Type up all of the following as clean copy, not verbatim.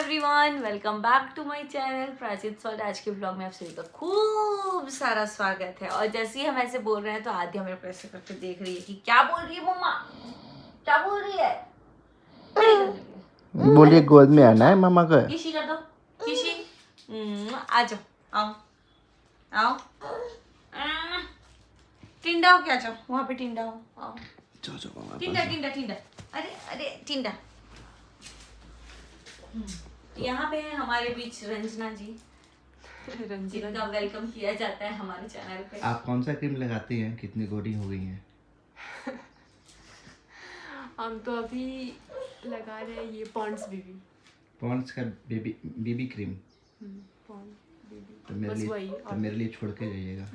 Everyone, welcome back to my channel Prachin world. आज के blog में आप सभी का खूब सारा स्वागत है। और जैसे ही हम ऐसे बोल रहे हैं तो आद्या हमें ऐसे करके देख रही है कि क्या बोल रही है मम्मा, क्या बोल रही है। बोलिए गोद में आना है मामा का। किसी कर दो, किसी। आ जाओ, आओ आओ। टिंडा हो, क्या जाओ वहाँ पे टिंडा हो, आओ। टिंडा टिंडा टिंडा, अरे अरे टिंडा। यहाँ पे है हमारे बीच रंजना जी, जिनका वेलकम किया जाता है हमारे चैनल पे। आप कौन सा क्रीम लगाती हैं? कितनी गोरी हो गई हैं? हम तो अभी लगा रहे हैं ये पॉन्ड्स बेबी। पॉन्ड्स का बेबी क्रीम। पॉन्ड्स बेबी तो मेरे लिए छोड़ के जाइएगा।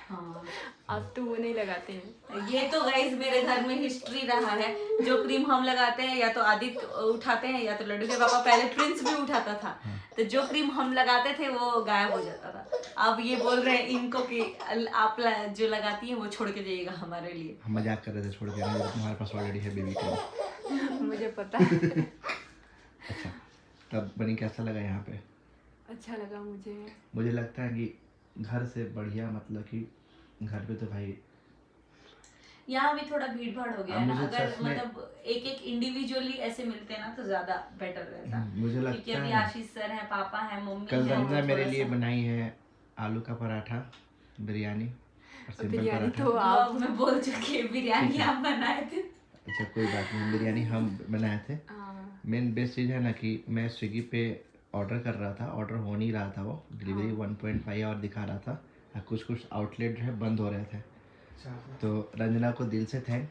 हाँ, अब तो वो नहीं लगाते हैं। ये तो गाइस मेरे घर में हिस्ट्री रहा है। जो क्रीम हम लगाते हैं या तो आदित्य उठाते हैं या तो लड्डू के पापा, पहले प्रिंस भी उठाता था। तो जो क्रीम हम लगाते थे वो गायब हो जाता था। अब ये बोल रहे हैं इनको कि आप जो लगाती हैं वो छोड़ के जाइएगा हमारे लिए। हम मजाक कर रहे थे, छोड़ के आना, तुम्हारे पास ऑलरेडी है बेबी क्रीम। मुझे पता है। अच्छा, तब बनी कैसा लगा यहाँ पे? अच्छा लगा मुझे लगता है कि घर से बढ़िया, मतलब कि घर पे तो भाई यहाँ भी थोड़ा भीड़ भाड़ हो गया है ना। अगर सच में मतलब एक एक इंडिविजुअली ऐसे मिलते हैं ना तो ज्यादा बेटर रहता। मुझे लगता क्योंकि अभी है आशीष सर है, पापा है, मम्मी कल है, रंजना वो मेरे थोड़ा लिए सा- बनाई है आलू का पराठा, बिरयानी और सिंपल बिरयानी पराठा। तो आप मैं बोल चुकी है, बिरयानी आप बनाए थे। अच्छा कोई बात नहीं, बिरयानी हम बनाए थे। मेन बेस्ट चीज़ है ना कि मैं स्विगी पे ऑर्डर कर रहा था, ऑर्डर हो नहीं रहा था, वो डिलीवरी 1.5 आवर दिखा रहा था। कुछ कुछ आउटलेट जो है बंद हो रहे थे। तो रंजना को दिल से थैंक,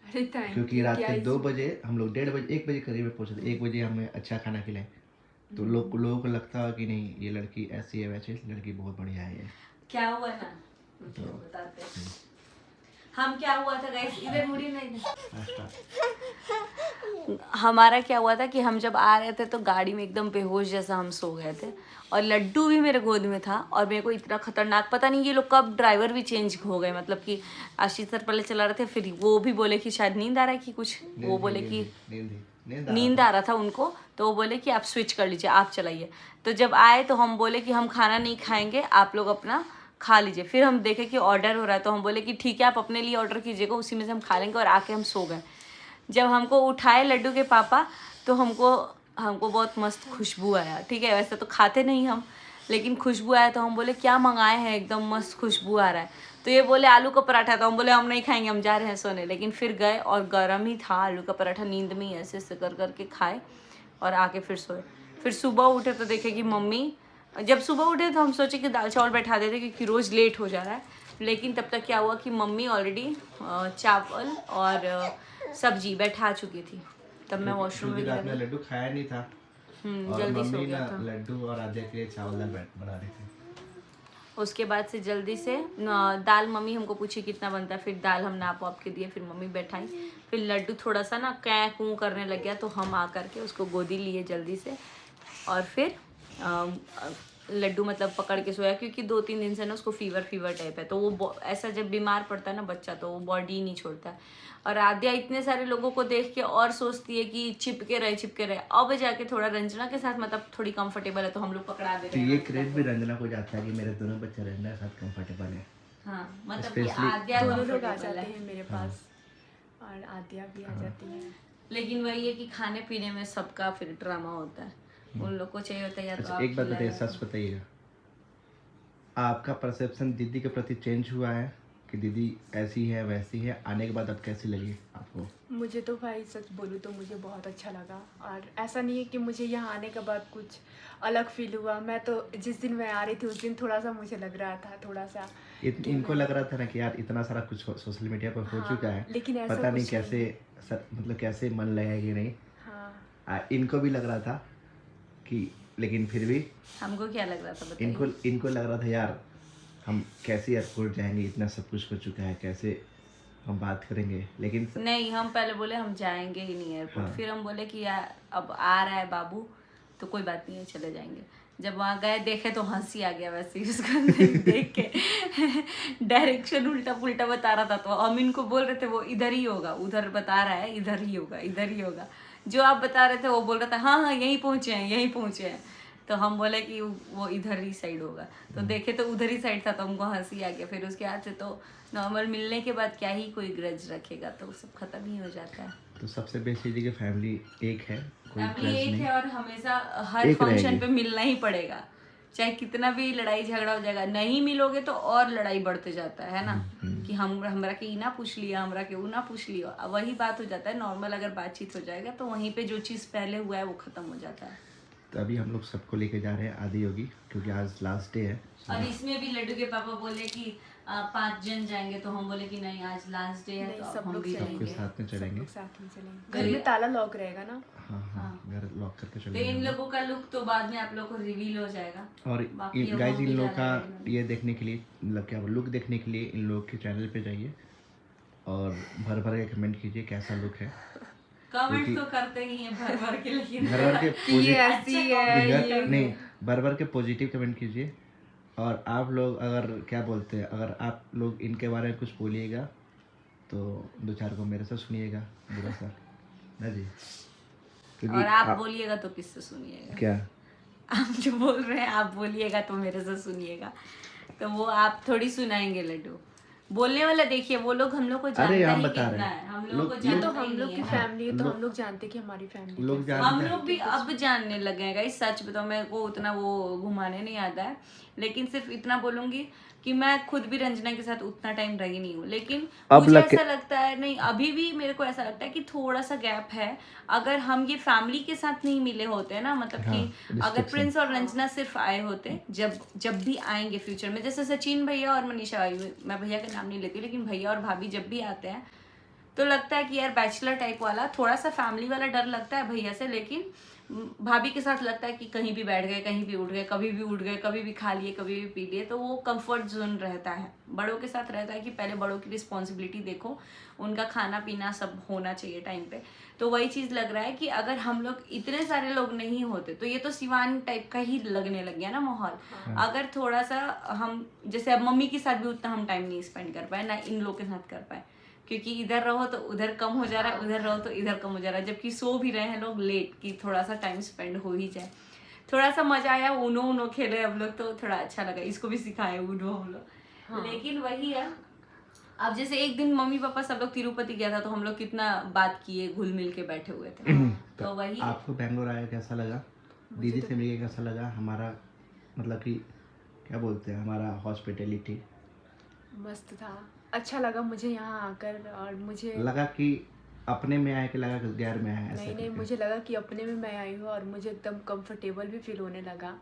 अरे थैंक क्योंकि रात के 2 बजे हम लोग 1:30 बजे 1 बजे करीब में पहुँचे थे। 1 बजे हमें अच्छा खाना खिलाए। तो लोगों को लगता है कि नहीं ये लड़की ऐसी है वैसी, लड़की बहुत बढ़िया है ये। क्या हुआ ना, तो बताते हैं हम क्या हुआ था गाइस। इधर मुड़ी नहीं था। हमारा क्या हुआ था कि हम जब आ रहे थे तो गाड़ी में एकदम बेहोश जैसा हम सो गए थे। और लड्डू भी मेरे गोद में था। और मेरे को इतना खतरनाक, पता नहीं ये लोग कब ड्राइवर भी चेंज हो गए। मतलब कि आशीष सर पहले चला रहे थे, फिर वो भी बोले कि शायद नींद आ रहा है कि कुछ, वो बोले कि नींद आ रहा था उनको, तो वो बोले कि आप स्विच कर लीजिए, आप चलाइए। तो जब आए तो हम बोले कि हम खाना नहीं खाएंगे, आप लोग अपना खा लीजिए। फिर हम देखे कि ऑर्डर हो रहा है तो हम बोले कि ठीक है आप अपने लिए ऑर्डर कीजिएगा, उसी में से हम खा लेंगे। और आके हम सो गए। जब हमको उठाए लड्डू के पापा तो हमको बहुत मस्त खुशबू आया। ठीक है, वैसे तो खाते नहीं हम, लेकिन खुशबू आया तो हम बोले क्या मंगाए हैं, एकदम मस्त खुशबू आ रहा है। तो ये बोले आलू का पराठा, तो हम बोले हम नहीं खाएंगे, हम जा रहे हैं सोने। लेकिन फिर गए और गर्म ही था आलू का पराठा, नींद में ही ऐसे ऐसे कर करके खाए और आके फिर सोए। फिर सुबह उठे तो देखे कि मम्मी, जब सुबह उठे तो हम सोचे कि दाल चावल बैठा देते क्योंकि रोज़ लेट हो जा रहा है। लेकिन तब तक क्या हुआ कि मम्मी ऑलरेडी चावल और सब्जी बैठा चुकी थी। तब मैं वॉशरूम में रात में लड्डू खाया नहीं था और जल्दी सो मम्मी गया ना था। लड्डू और आधे के चावल दाल बना रही थी। उसके बाद से जल्दी से दाल, मम्मी हमको पूछी कितना बनता है, फिर दाल हम नाप वाप के दिए, फिर मम्मी बैठाई। फिर लड्डू थोड़ा सा ना कै कूँ करने लग गया तो हम आ करके उसको गोदी लिए जल्दी से। और फिर लड्डू मतलब पकड़ के सोया, क्योंकि 2-3 दिन से ना उसको फीवर टाइप है। तो वो ऐसा जब बीमार पड़ता है ना बच्चा तो वो बॉडी नहीं छोड़ता है। और आद्या इतने सारे लोगों को देख के और सोचती है कि चिपके रहे। अब जाके थोड़ा रंजना के साथ मतलब थोड़ी कंफर्टेबल है तो हम लोग पकड़ा दे तो रहे हैं। ये क्रेडिट भी रंजना को जाता है कि मेरे दोनों बच्चे रंजना के साथ कंफर्टेबल है। हाँ, मतलब कि Especially- आद्या दोनों लोग आ comfortable जाते है। हैं मेरे पास और आद्या भी आ जाती है। लेकिन वही है कि खाने पीने में सबका फिर ड्रामा होता है। उन लोग को चाहिए होता है या तो अच्छा आप एक बात खिलाएं बताइए, सच बताइएगा, आपका परसेप्शन दीदी के प्रति चेंज हुआ है कि दीदी ऐसी है वैसी है? आने के बाद अब कैसी लगी आपको? मुझे तो भाई सच बोलूँ तो मुझे बहुत अच्छा लगा। और ऐसा नहीं है कि मुझे यहाँ आने के बाद कुछ अलग फील हुआ। मैं तो जिस दिन मैं आ रही थी उस दिन थोड़ा सा मुझे लग रहा था थोड़ा सा इनको लग रहा था ना कि यार इतना सारा कुछ सोशल मीडिया पर हो चुका है, लेकिन ऐसा पता नहीं कुछ कैसे मतलब कैसे मन लगेगा नहीं। हाँ, इनको भी लग रहा था कि, लेकिन फिर भी हमको क्या लग रहा था बताइए? इनको लग रहा था यार हम कैसे एयरपोर्ट जाएंगे, इतना सब कुछ हो चुका है, कैसे हम बात करेंगे। लेकिन नहीं, हम पहले बोले हम जाएंगे ही नहीं एयरपोर्ट। हाँ। फिर हम बोले कि यार अब आ रहा है बाबू तो कोई बात नहीं है, चले जाएंगे। जब वहाँ गए देखे तो हंसी आ गया वैसे ही उसको देख के। डायरेक्शन उल्टा पुल्टा बता रहा था तो हम इनको बोल रहे थे वो इधर ही होगा, उधर बता रहा है इधर ही होगा, इधर ही होगा। जो आप बता रहे थे वो बोल रहा था हाँ हाँ यहीं पहुंचे हैं। तो हम बोले कि वो इधर ही साइड होगा, तो देखे तो उधर ही साइड था, तो हमको हंसी आ गया। फिर उसके बाद से तो नॉर्मल मिलने के बाद क्या ही कोई ग्रज रखेगा, तो सब खत्म ही हो जाता है। तो सबसे बेस्ट चीज़ है कि फैमिली एक है, कोई फैमिली ग्रज एक नहीं। है और हमेशा हर एक फंक्शन रहेगी। पे मिलना ही पड़ेगा, चाहे कितना भी लड़ाई झगड़ा हो जाएगा, नहीं मिलोगे तो और लड़ाई बढ़ते जाता है ना, कि हम हमरा के ई ना पूछ लिया, हमरा के वो ना पूछ लिया। अब वही बात हो जाता है, नॉर्मल अगर बातचीत हो जाएगा तो वहीं पे जो चीज़ पहले हुआ है वो खत्म हो जाता है। तो अभी हम लोग सबको लेके जा रहे हैं आदि योगी, क्योंकि आज लास्ट डे है। और इसमें भी लड्डू के पापा बोले कि 5 जन जाएंगे, तो हम बोले कि नहीं आज लास्ट डे है, नहीं, तो अब सब हम लोग भी सबके जाएंगे। साथ में सब चलेंगे। लोग साथ में चलेंगे। घर में ताला लॉक रहेगा ना। हाँ हाँ, घर लॉक करके तो चलेंगे इन हम लोग। लोगों का लुक तो बाद में आप लोग को रिवील हो जाएगा। और बाकी अब गाइस हम इन भी लोगों जा का रहे हैं। ये देखने के लिए, मतलब क्या लुक देखने के लिए इन लोगों के चैनल पे जाइए और भर भर के कमेंट कीजिए कैसा लुक है। कमेंट क्योंकि तो करते ही हैं भर भर के, लेकिन भर भर के कि ये ऐसी है, घर नहीं, भर भर के पॉजिटिव कमेंट कीजिए। और आप लोग अगर क्या बोलते हैं, अगर आप लोग इनके बारे में कुछ बोलिएगा तो 2-4 को मेरे से सुनिएगा बुरा सा ना जी, क्योंकि और आप बोलिएगा तो किससे सुनिएगा? क्या आप जो बोल रहे हैं आप बोलिएगा तो मेरे से सुनिएगा, तो वो आप थोड़ी सुनाएंगे लड्डू। बोलने वाला देखिए, वो लोग हम लोग को अरे जानता हम ही बता रहे कितना हैं। है, हम लोग- लोग को ये लोग- तो जानता ही हम लोग नहीं की है। फैमिली है, तो लोग- हम लोग जानते हैं कि हमारी फैमिली लोग कैसी है। जानते हम हैं। लोग भी अब जानने लगे हैं गाइस, सच बताओ मेरे को उतना वो घुमाने नहीं आता है, लेकिन सिर्फ इतना बोलूंगी कि मैं खुद भी रंजना के साथ उतना टाइम रही नहीं हूँ, लेकिन अब मुझे लग के- ऐसा लगता है, नहीं अभी भी मेरे को ऐसा लगता है कि थोड़ा सा गैप है। अगर हम ये फैमिली के साथ नहीं मिले होते ना, मतलब हाँ, कि अगर restriction। प्रिंस और रंजना सिर्फ आए होते, जब भी आएंगे फ्यूचर में, जैसे सचिन भैया और मनीषा आई हुई, मैं भैया का नाम नहीं लेती, लेकिन भैया और भाभी जब भी आते हैं तो लगता है कि यार बैचलर टाइप वाला, थोड़ा सा फैमिली वाला डर लगता है भैया से, लेकिन भाभी के साथ लगता है कि कहीं भी बैठ गए, कहीं भी उठ गए, कभी भी उठ गए, कभी भी खा लिए, कभी भी पी लिए, तो वो कंफर्ट जोन रहता है। बड़ों के साथ रहता है कि पहले बड़ों की रिस्पॉन्सिबिलिटी देखो, उनका खाना पीना सब होना चाहिए टाइम पे। तो वही चीज़ लग रहा है कि अगर हम लोग इतने सारे लोग नहीं होते तो ये तो सिवान टाइप का ही लगने लग गया ना माहौल। अगर थोड़ा सा हम, जैसे अब मम्मी के साथ भी उतना हम टाइम नहीं स्पेंड कर पाए ना, इन लोग के साथ कर पाए, क्योंकि इधर रहो तो उधर कम हो जा रहा है, उधर रहो तो इधर कम हो जा रहा है, जबकि सो भी रहे हैं लोग लेट, कि थोड़ा सा टाइम स्पेंड हो ही जाए। थोड़ा सा मजा आया, ऊनो खेले हम लोग, तो थोड़ा अच्छा लगा, इसको भी सिखाए ऊनो हम लोग। लेकिन वही है, अब जैसे एक दिन मम्मी पापा सब लोग तिरुपति गया था, तो हम लोग कितना बात किए, घुल मिल के बैठे हुए थे। तो वही आपको बैंगलोर आया कैसा लगा, दीदी से मिलके कैसा लगा, हमारा मतलब कि क्या बोलते हैं, हमारा हॉस्पिटैलिटी मस्त था, अच्छा लगा मुझे यहाँ आकर। और मुझे लगा कि अपने में आया कि लगा कि गैर में आया, ऐसा नहीं करके? मुझे लगा कि अपने में मैं आई हूँ, और मुझे एकदम कंफर्टेबल भी फील होने लगा।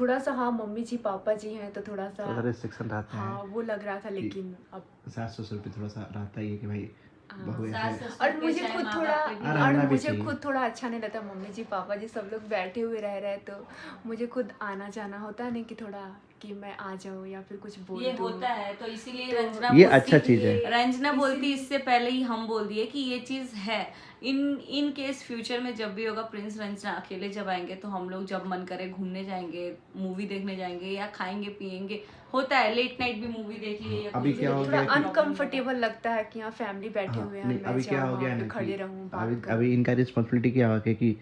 थोड़ा सा हाँ मम्मी जी पापा जी हैं तो थोड़ा सा रिस्ट्रिक्शन रहता है। हाँ वो लग रहा था, लेकिन अब सास ससुर पे थोड़ा सा रहता ही है कि भाई बहू सास ऐसे। ससुर और पे मुझे चाहे खुद माँ थोड़ा बाप पे भी। और और रहना भी मुझे चाहिए। खुद थोड़ा अच्छा नहीं लगता, मम्मी जी पापा जी सब लोग बैठे हुए रह रहे, तो मुझे खुद आना जाना होता है नहीं, कि थोड़ा कि मैं आ जाऊँ या फिर कुछ बोल ये दूँ। होता है, तो इसीलिए तो रंजना ये बोलती- अच्छा चीज़ है। रंजना बोलती इससे पहले ही हम बोल दिए कि ये चीज़ है। इन केस फ्यूचर में जब भी होगा, प्रिंस रंजना अकेले जब आएंगे तो हम लोग जब मन करे घूमने जाएंगे, मूवी देखने जाएंगे या खाएंगे पिएंगे, होता है लेट नाइट भी मूवी देख लिए या अभी कुछ क्या भी हो देख थोड़ा गया लिए, कि- अनकंफर्टेबल लगता है कि यहाँ फैमिली बैठे हाँ, हुए हैं, नहीं, मैं अभी क्या जाऊँ हो गया वहाँ ना पे कि खड़े रहूँ बात अभी करूँ। अभी इनका रिस्पॉन्सिबिलिटी क्या हो गया कि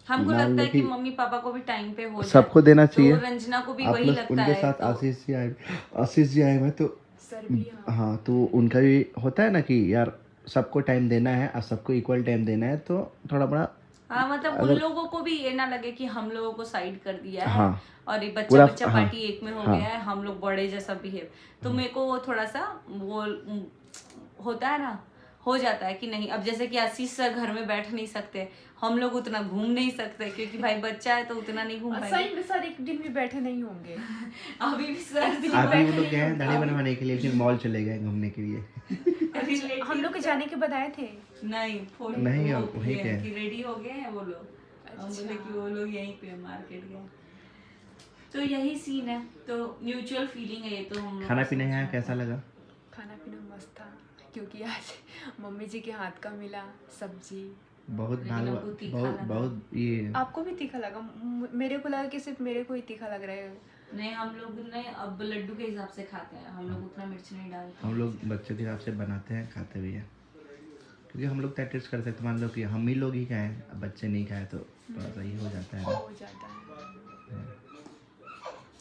हमको मान लगता लो है कि कि मम्मी पापा को भी टाइम पे हो जाए, सबको देना चाहिए। तो रंजना को भी आप वही प्लस लगता उनके है। साथ तो आशीष जी आए हुए तो सर भी हाँ, तो उनका भी होता है ना कि यार सबको टाइम देना है और सबको इक्वल टाइम देना है, तो थोड़ा बड़ा हाँ, मतलब उन अगर लोगों को भी ये ना लगे कि हम लोगों को साइड कर दिया है, हाँ, और ये बच्चा पूरा बच्चा हाँ, पार्टी एक में हो हाँ, गया है, हम लोग बड़े जैसा बिहेव, तो मेरे को वो थोड़ा सा वो होता है ना, हो जाता है कि नहीं। अब जैसे कि आशीष सर घर में बैठ नहीं सकते, हम लोग उतना घूम नहीं सकते, क्योंकि भाई बच्चा है तो उतना नहीं घूम पाएंगे। सही में सर एक दिन भी बैठे नहीं होंगे। अभी भी सर अभी वो लोग गए हैं दाढ़ी बनवाने के लिए, फिर मॉल चले गए घूमने के लिए। हम लोग के जाने के बाद आए थे। नहीं फोन नहीं, वो अब वहीं किए पे हैं। कि रेडी हो गए हैं वो लोग, हम बोले कि वो लोग यहीं पे मार्केट गए, तो यही सीन है। तो म्यूचुअल फीलिंग है ये, तो हम लोग खाना को पीना समझ यहाँ में कैसा आता है। लगा? खाना पीना मस्त था, क्योंकि आज मम्मी जी के हाथ का मिला सब्जी। बहुत लेकिन भाग हमको तीखा बहुत लगा। बहुत ये आपको भी तीखा लगा? मेरे को लगा कि सिर्फ मेरे को ही तीखा लग रहा है। नहीं, हम लोग ने अब लड्डू के हिसाब से खाते हैं, हम लोग उतना मिर्च नहीं डालते। हम लोग बच्चों के हिसाब से बनाते हैं, खाते भी हैं। क्योंकि हम लोग टेस्ट कर सकते, मान लो कि हम ही लोग ही खाएं, अब बच्चे नहीं खाए तो थोड़ा सा ये हो जाता है ना। हो जाता है।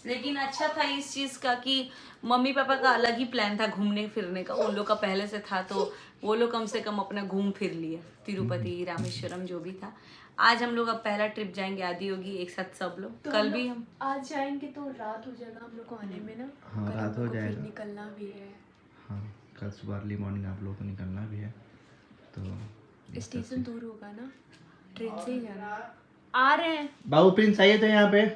लेकिन अच्छा था इस चीज का कि मम्मी पापा का अलग ही प्लान था घूमने फिरने का, उन लोग का पहले से था, तो वो लोग कम से कम अपना घूम फिर लिए, तिरुपति रामेश्वरम जो भी था। आज हम लोग अब पहला ट्रिप जाएंगे, आदि होगी एक साथ सब लोग, तो कल भी हम आज जाएंगे तो रात हो जाएगा हम लोग को आने में ना। हाँ, कल रात हम लोग हो को फिर जाएगा। निकलना भी है। हाँ, कल सुबह अर्ली मॉर्निंग आप लोगों को निकलना भी है, तो स्टेशन दूर होगा ना, ट्रेन से ही जाना। आ रहे हैं। बाबू प्रिंस आइए तो यहाँ पे।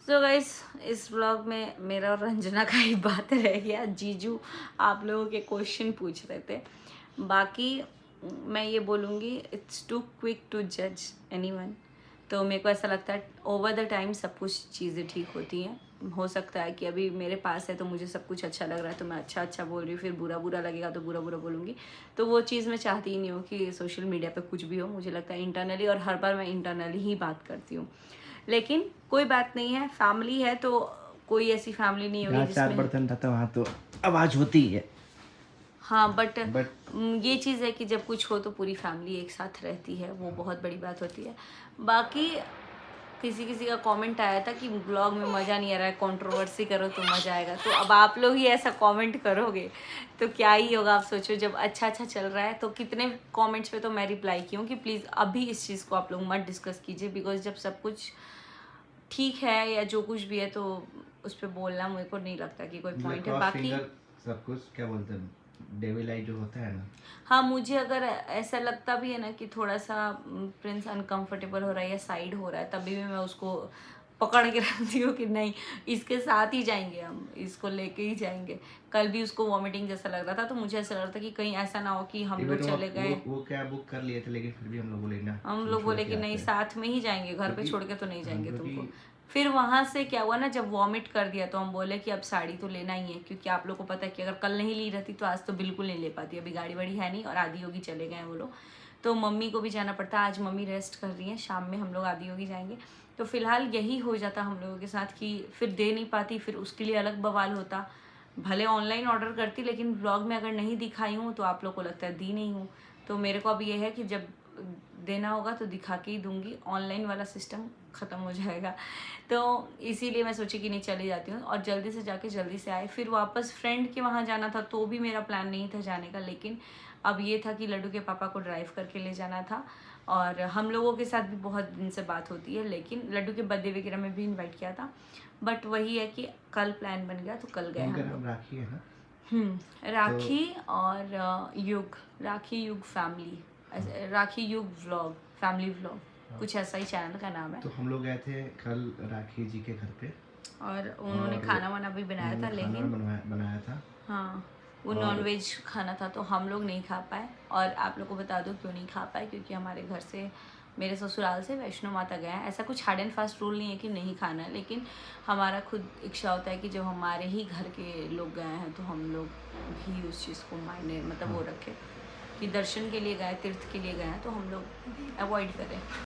सो गाइस, इस व्लॉग में मेरा और रंजना का ही बात रह गया। जीजू आप लोगों के क्वेश्चन पूछ रहे थे, बाकी मैं ये बोलूँगी इट्स टू क्विक टू जज एनीवन। तो मेरे को ऐसा लगता है ओवर द टाइम सब कुछ चीज़ें ठीक होती हैं। हो सकता है कि अभी मेरे पास है तो मुझे सब कुछ अच्छा लग रहा है तो मैं अच्छा अच्छा बोल रही हूँ, फिर बुरा बुरा लगेगा तो बुरा बुरा बोलूँगी। तो वो चीज़ मैं चाहती ही नहीं हूँ कि सोशल मीडिया पे कुछ भी हो। मुझे लगता है इंटरनली, और हर बार मैं इंटरनली ही बात करती हूँ। लेकिन कोई बात नहीं है, फैमिली है तो कोई ऐसी फैमिली नहीं होगी जहाँ 4 जिसमें, बर्तन रहता है वहाँ तो आवाज़ होती ही है। हाँ बट बट ये चीज़ है कि जब कुछ हो तो पूरी फैमिली एक साथ रहती है, वो बहुत बड़ी बात होती है। बाकी किसी किसी का कमेंट आया था कि ब्लॉग में मज़ा नहीं आ रहा है, कंट्रोवर्सी करो तो मज़ा आएगा। तो अब आप लोग ही ऐसा कमेंट करोगे तो क्या ही होगा। आप सोचो, जब अच्छा अच्छा चल रहा है तो कितने कमेंट्स पे तो मैं रिप्लाई की हूँ कि प्लीज़ अभी इस चीज़ को आप लोग मत डिस्कस कीजिए, बिकॉज जब सब कुछ ठीक है या जो कुछ भी है तो उस पर बोलना मेरे को नहीं लगता कि कोई पॉइंट है। बाकी सब कुछ क्या बोलते हैं, डेविल आई जो होता है ना, हाँ, मुझे अगर ऐसा लगता भी है ना कि थोड़ा सा प्रिंस अनकंफर्टेबल हो रहा है या साइड हो रहा है, तभी भी मैं उसको पकड़ के रखती हूँ कि नहीं, इसके साथ ही जाएंगे, हम इसको लेके ही जाएंगे। कल भी उसको वॉमिटिंग जैसा लग रहा था तो मुझे ऐसा लग रहा था कि कहीं ऐसा ना हो कि हम लोग चले गए, वो क्या बुक कर लिए थे, लेकिन फिर भी हम लोग बोले ना, हम तुम लोग छोड़ बोले के कि नहीं आते हैं। साथ में ही जाएंगे, घर पे क्योंकि- छोड़ के तो नहीं जाएंगे क्योंकि- तुमको। फिर वहां से क्या हुआ ना, जब वॉमिट कर दिया तो हम बोले कि अब साड़ी तो लेना ही है, क्योंकि आप लोग को पता है कि अगर कल नहीं ली रहती तो आज तो बिल्कुल नहीं ले पाती। अभी गाड़ी वाड़ी है नहीं और आदि योगी चले गए हैं वो लोग, तो मम्मी को भी जाना पड़ता। आज मम्मी रेस्ट कर रही हैं, शाम में हम लोग आदि योगी जाएंगे। तो फिलहाल यही हो जाता हम लोगों के साथ कि फिर दे नहीं पाती, फिर उसके लिए अलग बवाल होता। भले ऑनलाइन ऑर्डर करती लेकिन ब्लॉग में अगर नहीं दिखाई हूँ तो आप लोग को लगता है दी नहीं हूँ। तो मेरे को अब ये है कि जब देना होगा तो दिखा के ही दूंगी, ऑनलाइन वाला सिस्टम ख़त्म हो जाएगा। तो इसीलिए मैं सोची कि नहीं चली जाती हूँ और जल्दी से जाके जल्दी से आए। फिर वापस फ्रेंड के वहाँ जाना था तो भी मेरा प्लान नहीं था जाने का, लेकिन अब ये था कि लड्डू के पापा को ड्राइव करके ले जाना था। और हम लोगों के साथ भी बहुत दिन से बात होती है, लेकिन लड्डू के बर्थडे वगैरह में भी इन्वाइट किया था, बट वही है कि कल प्लान बन गया तो कल गए हम लोग। राखी है ना, राखी और युग, राखी युग फैमिली, राखी युग व्लॉग, फैमिली व्लॉग, कुछ ऐसा ही चैनल का नाम है। तो हम लोग गए थे कल राखी जी के घर पे, और उन्होंने और खाना वाना भी बनाया था, लेकिन बनाया था। हाँ वो और- नॉन वेज खाना था तो हम लोग नहीं खा पाए। और आप लोग को बता दो क्यों नहीं खा पाए, क्योंकि हमारे घर से, मेरे ससुराल से वैष्णो माता गए हैं। ऐसा कुछ हार्ड एंड फास्ट रूल नहीं है कि नहीं खाना है, लेकिन हमारा खुद इच्छा होता है कि जब हमारे ही घर के लोग गए हैं तो हम लोग भी उस चीज़ को मायने मतलब वो रखें कि दर्शन के लिए गए, तीर्थ के लिए गए हैं तो हम लोग अवॉइड करें।